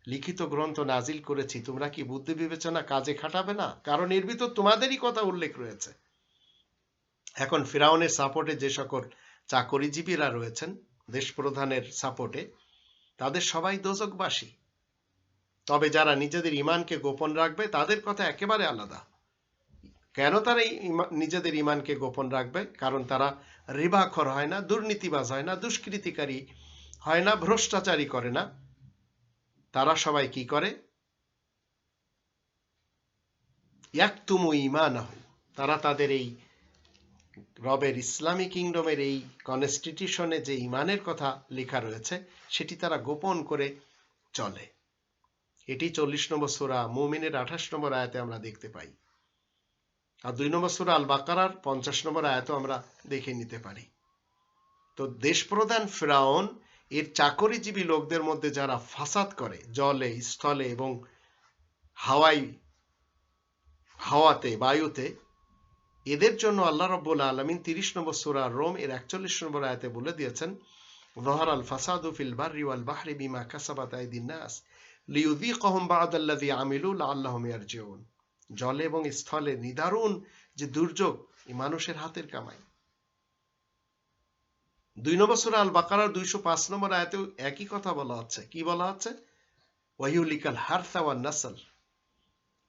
লিখিত গ্রন্থ নাজিল করেছি, তোমরা কি বুদ্ধি বিবেচনা কাজে খাটাবে না? কারণ এর ভিতর তোমাদেরই কথা উল্লেখ রয়েছে। এখন ফিরাউনের সাপোর্টে যে সকল চাকরিজীবীরা রয়েছেন দেশ প্রধানের সাপোর্টে, তাদের সবাই দোজখবাসী। তবে যারা নিজেদের ঈমানকে গোপন রাখবে তাদের কথা একেবারে আলাদা। কেন তারা নিজেদের ঈমানকে গোপন রাখবে? কারণ তারা রিবাখোর হয় না, দুর্নীতিবাজ হয় না, দুষ্কৃতিকারী হয় না, ভ্রষ্টাচারী করে না। তারা সবাই কি করে? ইয়াকতুমু ঈমানাহু, তারা তাদের এই রবের ইসলামী কিংডমের এই কনস্টিটিউশনে যে ঈমানের কথা লেখা রয়েছে সেটি তারা গোপন করে চলে। এটি 40 নম্বর সূরা মুমিনের 28 নম্বর আয়াতে আমরা দেখতে পাই। আর 2 নম্বর সূরা আল বাকারার 50 নম্বর আয়াতও আমরা দেখে নিতে পারি। তো দেশ প্রধান ফিরাউন এর চাকরিজীবী লোকদের মধ্যে যারা ফাসাদ করে জলে, স্থলে এবং হাওয়াতে, বায়ুতে, এদের জন্য আল্লাহ রাব্বুল আলামিন 30 নম্বর সূরা রোম এর 41 নম্বর আয়াতে বলে দিয়েছেন, যাহারাল ফাসাদু ফিল বাররি ওয়াল বাহরি বিমা কাসাবাত আইদিন নাস লিইউযীকাহুম বা'দাল্লাযী আমিলু লাআল্লাহুম ইয়ারজিউন। জলে এবং স্থলে নিদারুণ যে দুর্যোগ, এই মানুষের হাতের কামাই। 2 নম্বর সূরা আল বাকারার 205 নম্বর আয়াতেও একই কথা বলা হচ্ছে। কি বলা হচ্ছে? ওয়াইউলিকাল হারসা ওয়ান নাসল।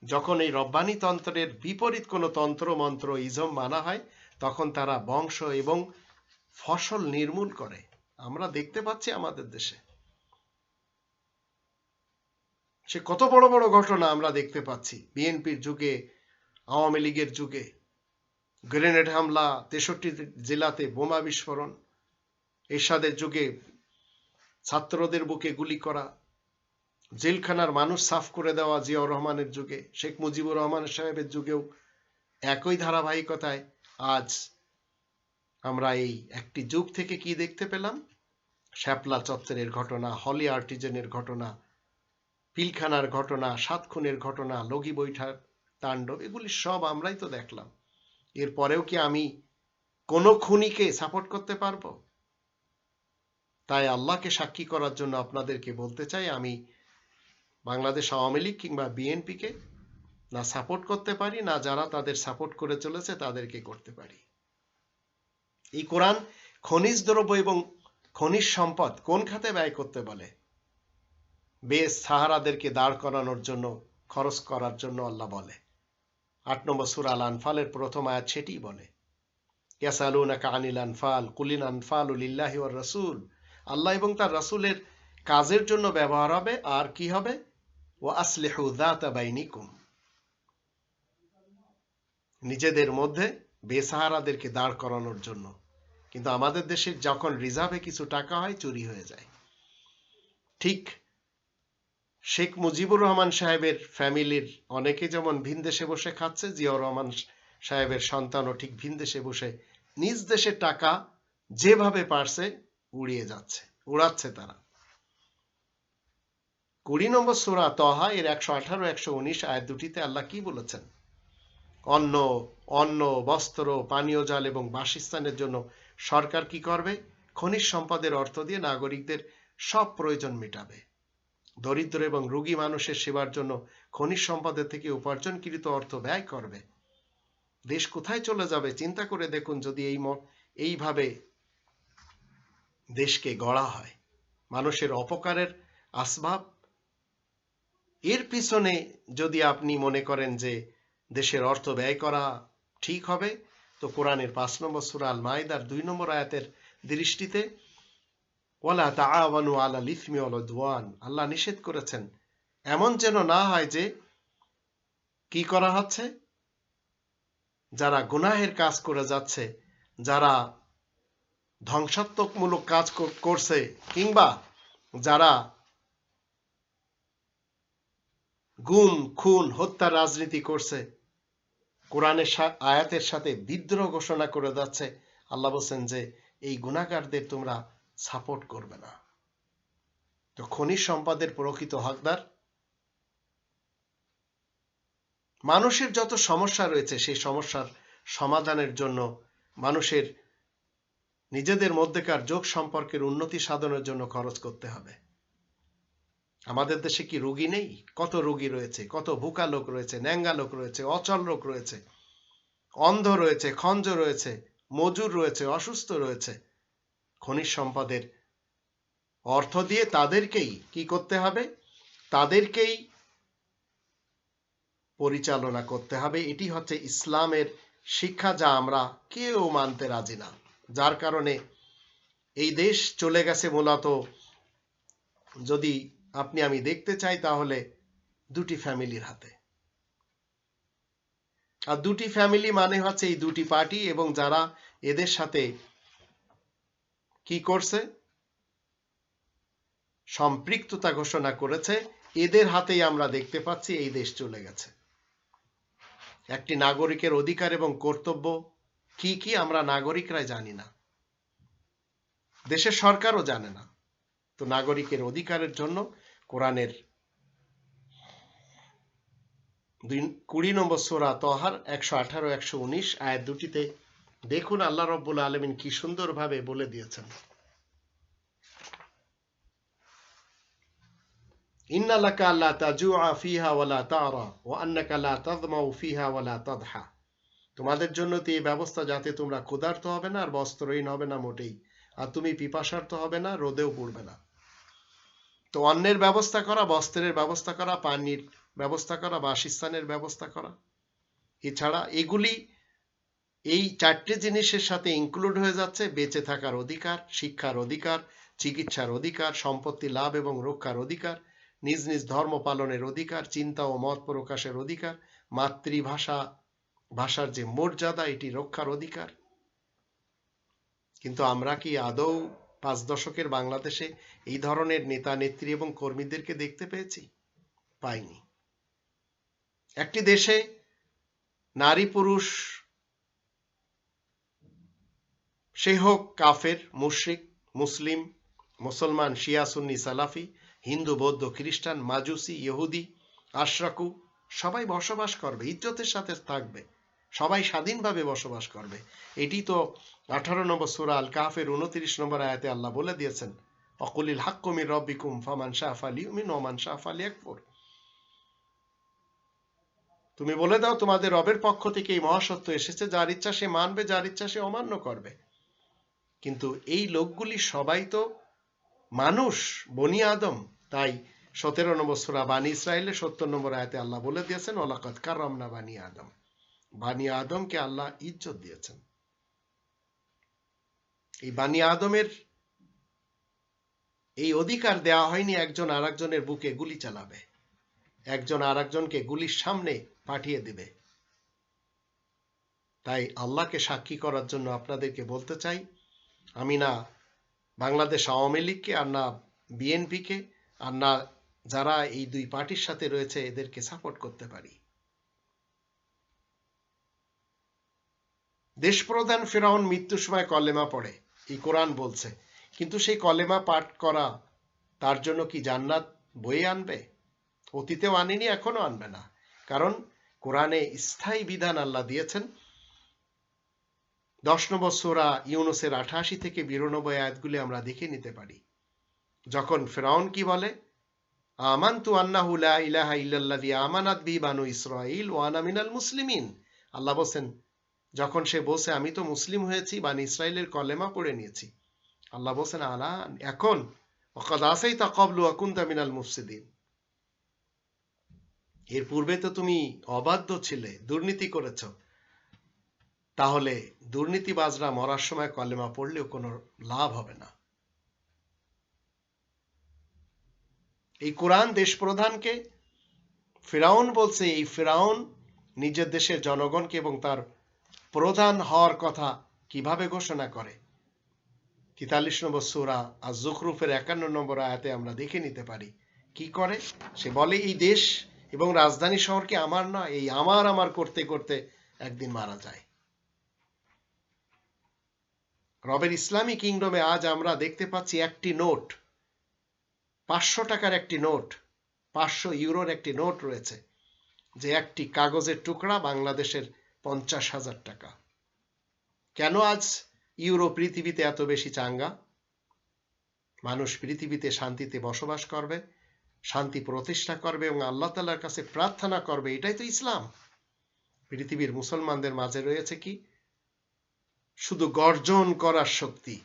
যখন এই রব্বানি তন্ত্রের বিপরীত কোনো তন্ত্র মন্ত্র ইজম মানা হয়, তখন তারা বংশ এবং ফসল নির্মূল করে। আমরা দেখতে পাচ্ছি আমাদের দেশে সে কত বড় বড় ঘটনা আমরা দেখতে পাচ্ছি। বিএনপির যুগে, আওয়ামী লীগের যুগে গ্রেনেড হামলা, 63 জেলাতে বোমা বিস্ফোরণ, এরশাদের যুগে ছাত্রদের বুকে গুলি করা, জেলখানার মানুষ সাফ করে দেওয়া জিয়াউর রহমানের যুগে, শেখ মুজিবুর রহমান সাহেবের যুগেও একই ধারাবাহিকতায় আজ আমরা এই একটি যুগ থেকে কি দেখতে পেলাম? শ্যাপলা চত্বরের ঘটনা, হলি আর্টিজেনের ঘটনা, পিলখানার ঘটনা, 7 খুনের ঘটনা, লগি বৈঠার তাণ্ডব, এগুলি সব আমরাই তো দেখলাম। এরপরেও কি আমি কোনো খুনিকে সাপোর্ট করতে পারবো? তাই আল্লাহকে সাক্ষী করার জন্য আপনাদেরকে বলতে চাই, আমি বাংলাদেশ আওয়ামী লীগ কিংবা বিএনপিকে না সাপোর্ট করতে পারি, না যারা তাদের সাপোর্ট করে চলেছে তাদেরকে করতে পারি। এই কোরআন খনিজ দ্রব্য এবং খনিজ সম্পদ কোন খাতে ব্যয় করতে বলে? বেসাহারাদেরকে দাঁড় করানোর জন্য, খরচ করার জন্য আল্লাহ বলে। 8 নম্বর সূরা আল আনফালের প্রথম আয়াত সেটিই বলে। ইয়াসালুনাকা আনিল আনফাল কুলিল আনফালু লিল্লাহি ওয়ার রাসূল। আল্লাহ এবং তার রাসূলের কাজের জন্য ব্যবহার হবে। আর কি হবে? ওয়া আসলিহু যাতা বাইনিকুম, নিজেদের মধ্যে বেসাহারাদেরকে দাঁড় করানোর জন্য। কিন্তু আমাদের দেশে যখন রিজার্ভে কিছু টাকা হয়, চুরি হয়ে যায়। ঠিক শেখ মুজিবুর রহমান সাহেবের ফ্যামিলির অনেকে যেমন ভিনদেশে বসে খাচ্ছে, জিয়াউর রহমান সাহেবের সন্তানও ঠিক ভিনদেশে বসে নিজ দেশের টাকা যেভাবে পারছে উড়াচ্ছে তারা। 20 নম্বর সূরা তহা এর 118, 119 আয়াত দুটিতে আল্লাহ কি বলেছেন? অন্ন, বস্ত্র, পানীয় জল এবং বাসস্থানের জন্য সরকার কি করবে? খনিজ সম্পদের অর্থ দিয়ে নাগরিকদের সব প্রয়োজন মেটাবে। দরিদ্র এবং রোগী মানুষের সেবার জন্য খনিজ সম্পদের থেকে উপার্জনকৃত অর্থ ব্যয় করবে। দেশ কোথায় চলে যাবে চিন্তা করে দেখুন, যদি এইভাবে দেশকে গড়া হয়। মানুষের অপকারের আসবাব, এর পিছনে যদি আপনি মনে করেন যে দেশের অর্থ ব্যয় করা ঠিক হবে, তো কোরআনের 5 নম্বর সূরা আল মাইদার 2 নম্বর আয়াতের দৃষ্টিতে ওয়ালা তাআওয়ানু আলাল ইসমি ওয়াল উদওয়ান, আল্লাহ নিষেধ করেছেন এমন যেন না হয় যে কি করা হচ্ছে, যারা গুনাহের কাজ করে যাচ্ছে, যারা ধ্বংসাত্মকমূলক কাজ করছে, কিংবা যারা গুম খুন হত্যা রাজনীতি করছে, কোরআনের আয়াতের সাথে বিদ্রোহ ঘোষণা করে যাচ্ছে, আল্লাহ বলছেন যে এই গুনাহগারদের তোমরা সাপোর্ট করবে না। তো খনিজ সম্পদের প্রকৃত হকদার মানুষের যত সমস্যা রয়েছে, সেই সমস্যার সমাধানের জন্য, মানুষের নিজেদের মধ্যেকার যোগ সম্পর্কের উন্নতি সাধনের জন্য খরচ করতে হবে। আমাদের দেশে কি রোগী নেই? কত রোগী রয়েছে, কত ভুকা লোক রয়েছে, ন্যাঙ্গা লোক রয়েছে, অচল লোক রয়েছে, অন্ধ রয়েছে, খঞ্জ রয়েছে, মজুর রয়েছে, অসুস্থ রয়েছে। খনিজ সম্পদের অর্থ দিয়ে তাদেরকেই কি করতে হবে? তাদেরকেই পরিচালনা করতে হবে। এটি হচ্ছে ইসলামের শিক্ষা, যা আমরা কেউ মানতে রাজি না। যার কারণে এই দেশ চলে গেছে মূলত, যদি আপনি আমি দেখতে চাই, তাহলে দুটি ফ্যামিলির হাতে। আর দুটি ফ্যামিলি মানে হচ্ছে এই দুটি পার্টি, এবং যারা এদের সাথে কি করছে, সম্পৃক্ততা ঘোষণা করেছে, এদের হাতেই আমরা দেখতে পাচ্ছি এই দেশ চলে গেছে। একটি নাগরিকের অধিকার এবং কর্তব্য কি কি আমরা নাগরিকরাই জানি না, দেশের সরকারও জানে না। তো নাগরিকের অধিকারের জন্য কোরআনের 20 নম্বর সূরা তহার 118, 119 আয়াত দুটিতে দেখুন আল্লাহ রাব্বুল আলামিন কি সুন্দরভাবে বলে দিয়েছেন। ইন্না লাকা আল্লা তাজুআ ফিহা ওয়ালা তারা ওয়া আন্নাকা লা তাযমাউ ফিহা ওয়ালা তাদহা, তোমাদের জন্য তো এই ব্যবস্থা যাতে তোমরা ক্ষুধার্ত হবে না আর বস্ত্রহীন হবে না মোটেই, আর তুমি পিপাসার্ত হবে না, রোদেও পড়বে না। তো অন্নের ব্যবস্থা করা, বস্ত্রের ব্যবস্থা করা, পানির ব্যবস্থা করা, বাসস্থানের ব্যবস্থা করা, এছাড়া এগুলি এই 4টে জিনিসের সাথে ইনক্লুড হয়ে যাচ্ছে বেঁচে থাকার অধিকার, শিক্ষার অধিকার, চিকিৎসার অধিকার, সম্পত্তি লাভ এবং রক্ষার অধিকার, নিজ নিজ ধর্ম পালনের অধিকার, চিন্তা ও মত প্রকাশের অধিকার, ভাষার যে মর্যাদা, এটি রক্ষার অধিকার। কিন্তু আমরা কি আদৌ 5 দশকের বাংলাদেশে এই ধরনের নেতা নেত্রী এবং কর্মীদেরকে দেখতে পেয়েছি? পাইনি। একটি দেশে নারী পুরুষ, সে হোক কাফের, মুশরিক, মুসলিম, মুসলমান, শিয়া, সুন্নি, সালাফি, হিন্দু, বৌদ্ধ, খ্রিস্টান, মাজুসি, ইহুদি, আশরাকু, সবাই বসবাস করবে, ইজ্জতের সাথে থাকবে, সবাই স্বাধীনভাবে বসবাস করবে। এটি তো 18 নম্বর সূরা আল কাহফের 29 নম্বর আয়াতে আল্লাহ বলে দিয়েছেন, অকুলিল হাক্কু মির রব্বিকুম ফামান শাআ ফালিউমিন ওয়া মান শাআ ফালিয়াকফুর। তুমি বলে দাও তোমাদের রবের পক্ষ থেকে এই মহাসত্য এসেছে, যার ইচ্ছা সে মানবে, যার ইচ্ছা সে অমান্য করবে। কিন্তু এই লোকগুলি সবাই তো মানুষ, বনি আদম। তাই 17 নম্বর সূরা বানি ইসরাইলের 70 নম্বর আয়াতে আল্লাহ বলে দিয়েছেন, ওয়ালাকাদ কাররামনা বানি আদম, বানি আদমকে আল্লাহ ইজ্জত দিয়েছেন। এই বানি আদমের এই অধিকার দেওয়া হয়নি একজন আরেকজনের বুকে গুলি চালাবে, একজন আরেকজনকে গুলির সামনে পাঠিয়ে দিবে। তাই আল্লাহকে সাক্ষী করার জন্য আপনাদেরকে বলতে চাই, আমি না বাংলাদেশ আওয়ামী লীগকে, আর না বিএনপিকে, আর না যারা এই দুই পার্টির সাথে রয়েছে এদেরকে সাপোর্ট করতে পারি। দেশপ্রধান ফিরআউন মৃত্যুর সময় কলেমা পড়ে, এই কোরআন বলছে, কিন্তু সেই কলেমা পাঠ করা তার জন্য কি জান্নাত বয়ে আনবে? অতীতেও আনেনি, এখনো আনবে না। কারণ কোরআনে স্থায়ী বিধান আল্লাহ দিয়েছেন। 10 নম্বর সূরা ইউনূসের 88 থেকে 92 আয়াতগুলি আমরা দেখে নিতে পারি। যখন ফিরআউন কি বলে, আমানতু আন্নাহু লা ইলাহা ইল্লাল্লাযী আমানাত বিহি বানু ইসরাঈল ওয়া আনা মিনাল মুসলিমিন। আল্লাহ বলেন, যখন সে বলছে আমি তো মুসলিম হয়েছি, বানি ইসরাইলের কলেমা পড়ে নিয়েছি, আল্লাহ বলেন আলান, এখন ওয়াকাদ আসাইতা ক্বাবলু ওয়া কুনতা মিনাল মুফসিদিন, এর পূর্বে তো তুমি অবাধ্য ছিলে, দুর্নীতি করেছ। তাহলে দুর্নীতিবাজরা মরার সময় কলেমা পড়লেও কোনো লাভ হবে না। এই কোরআন দেশ প্রধানকে ফিরআউন বলছে, এই ফিরআউন নিজের দেশের জনগণকে এবং তার প্রধান হওয়ার কথা কিভাবে ঘোষণা করে? 43 নম্বর সূরা আয-যুখরুফের 51 নম্বর আয়াতে আমরা দেখে নিতে পারি কি করে। সে বলে, এই দেশ এবং রাজধানী শহরকে আমার না, এই আমার করতে করতে একদিন মারা যায়। রবের ইসলামী কিংডমে আজ আমরা দেখতে পাচ্ছি একটি নোট, 500 টাকার একটি নোট, 500 ইউরোর একটি নোট রয়েছে, যে একটি কাগজের টুকরা বাংলাদেশের 50,000 টাকা। কেন আজ ইউরো পৃথিবীতে এত বেশি চাঙ্গা? মানুষ পৃথিবীতে শান্তিতে বসবাস করবে, শান্তি প্রতিষ্ঠা করবে এবং আল্লাহ তাআলার কাছে প্রার্থনা করবে, এটাই তো ইসলাম। পৃথিবীর মুসলমানদের মাঝে রয়েছে কি? শুধু গর্জন করার শক্তি,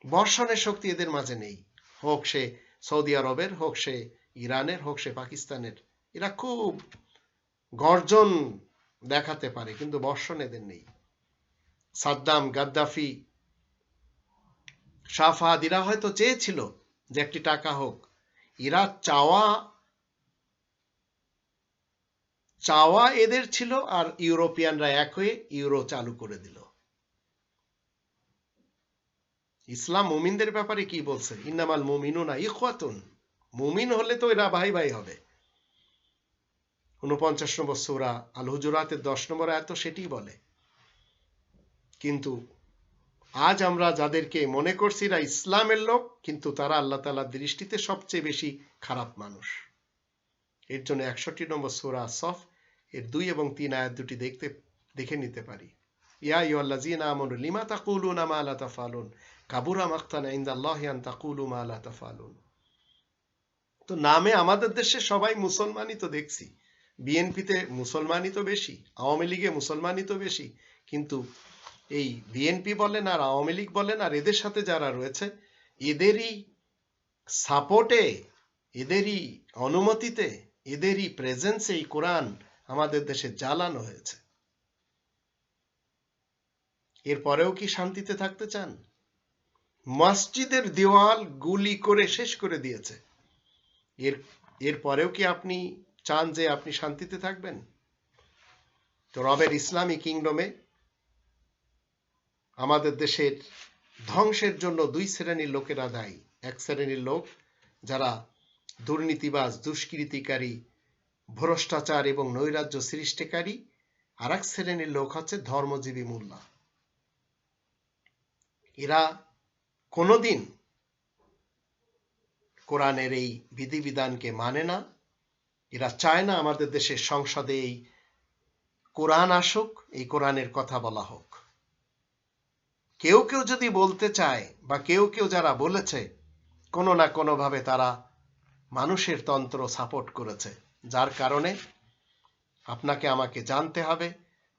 বর্ষণের শক্তি এদের মাঝে নেই। হোক সে সৌদি আরবের, হোক সে ইরানের, হোক সে পাকিস্তানের, এরা খুব গর্জন দেখাতে পারে, কিন্তু বর্ষণ এদের নেই। সাদ্দাম, গাদ্দাফি, শাহ ফাহাদ, এরা হয়তো চেয়েছিল যে একটি টাকা হোক, এরা চাওয়া এদের ছিল, আর ইউরোপিয়ানরা এক হয়ে ইউরো চালু করে দিল। ইসলাম মুমিনদের ব্যাপারে কি বলছে? ইন্নামাল মুমিনুনা ইখওয়াতুন, মুমিন হলে তো এরা ভাই ভাই হবে। 49 নম্বর সূরা আল হুজুরাতের 10 নম্বর আয়াত সেটিই বলে। কিন্তু আজ আমরা যাদেরকে মনে করছি এরা ইসলামের লোক, কিন্তু তারা আল্লাহ তাআলার দৃষ্টিতে সবচেয়ে বেশি খারাপ মানুষ। এর জন্য 61 নম্বর সূরা সফ এর 2 এবং 3 আয়াত দুটি দেখে নিতে পারি। ইয়া আইয়ুহাল্লাযীনা আমানু লিমা তাকুলুনা মা লা তাফআলুন কাবুরা মাকতান ইনদাল্লাহি আন তাকুলু মা লা তাফআলুন। তো নামে আমাদের দেশে সবাই মুসলমানই তো দেখছি, বিএনপিতে মুসলমানই তো বেশি, আওয়ামী লীগে মুসলমানই তো বেশি, কিন্তু এই বিএনপি বলেন আর আওয়ামী লীগ বলেন আর এদের সাথে যারা রয়েছে, এদেরই সাপোর্টে, এদেরই অনুমতিতে, এদেরই প্রেজেন্সে এই কোরআন আমাদের দেশে জ্বালানো হয়েছে। এরপরেও কি শান্তিতে থাকতে চান? মসজিদের দেওয়াল গুলি করে শেষ করে দিয়েছে, এরপরেও কি আপনি চান যে আপনি শান্তিতে থাকবেন? তো রবের ইসলামী কিংডমে আমাদের দেশের ধ্বংসের জন্য দুই শ্রেণীর লোকেরা দায়ী। এক শ্রেণীর লোক যারা দুর্নীতিবাজ, দুষ্কৃতিকারী, ভ্রষ্টাচার এবং নৈরাজ্য সৃষ্টিকারী, আর এক শ্রেণীর লোক হচ্ছে ধর্মজীবী মোল্লা। এরা কোনোদিন কোরআনের এই বিধিবিধানকে মানে না। এরা চায় না আমাদের দেশের সংসদে এই কোরআন আসুক, এই কোরআনের কথা বলা হোক। কেউ কেউ যদি বলতে চায়, বা কেউ কেউ যারা বলেছে, কোনো না কোনোভাবে তারা মানুষের তন্ত্র সাপোর্ট করেছে, যার কারণে আপনাকে আমাকে জানতে হবে,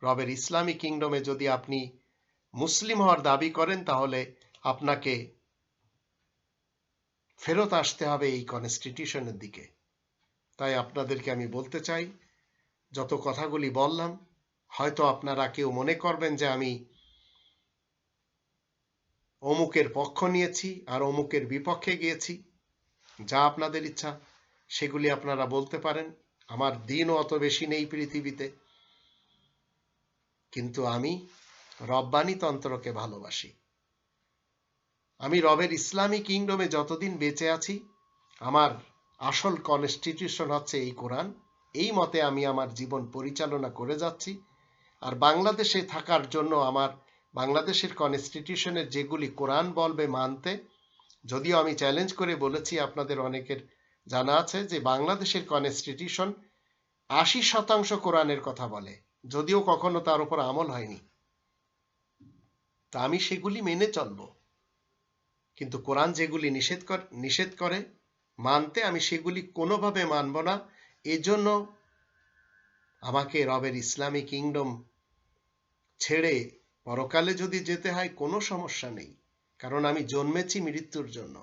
রবের ইসলামী কিংডমে যদি আপনি মুসলিম হওয়ার দাবি করেন, তাহলে আপনাকে ফেরত আসতে হবে এই কনস্টিটিউশনের দিকে। তাই আপনাদেরকে আমি বলতে চাই, যত কথাগুলি বললাম, হয়তো আপনারা কেউ মনে করবেন যে আমি অমুকের পক্ষ নিয়েছি আর অমুকের বিপক্ষে গিয়েছি, যা আপনাদের ইচ্ছা সেগুলি আপনারা বলতে পারেন। আমার দিনও অত বেশি নেই পৃথিবীতে, কিন্তু আমি রব্বানি তন্ত্রকে ভালোবাসি। আমি রবের ইসলামী কিংডমে যতদিন বেঁচে আছি, আমার আসল কনস্টিটিউশন হচ্ছে এই কোরআন। এই মতে আমি আমার জীবন পরিচালনা করে যাচ্ছি। আর বাংলাদেশে থাকার জন্য আমার বাংলাদেশের কনস্টিটিউশনের যেগুলি কোরআন বলবে মানতে, যদিও আমি চ্যালেঞ্জ করে বলেছি, আপনাদের অনেকের জানা আছে যে বাংলাদেশের কনস্টিটিউশন 80% কোরআনের কথা বলে, যদিও কখনো তার উপর আমল হয়নি। তা আমি সেগুলি মেনে চলবো, কিন্তু কোরআন যেগুলি নিষেধ করে মানতে, আমি সেগুলি কোনোভাবে মানব না। এজন্য আমাকে রবের ইসলামী কিংডম ছেড়ে পরকালে যদি যেতে হয় কোনো সমস্যা নেই, কারণ আমি জন্মেছি মৃত্যুর জন্য।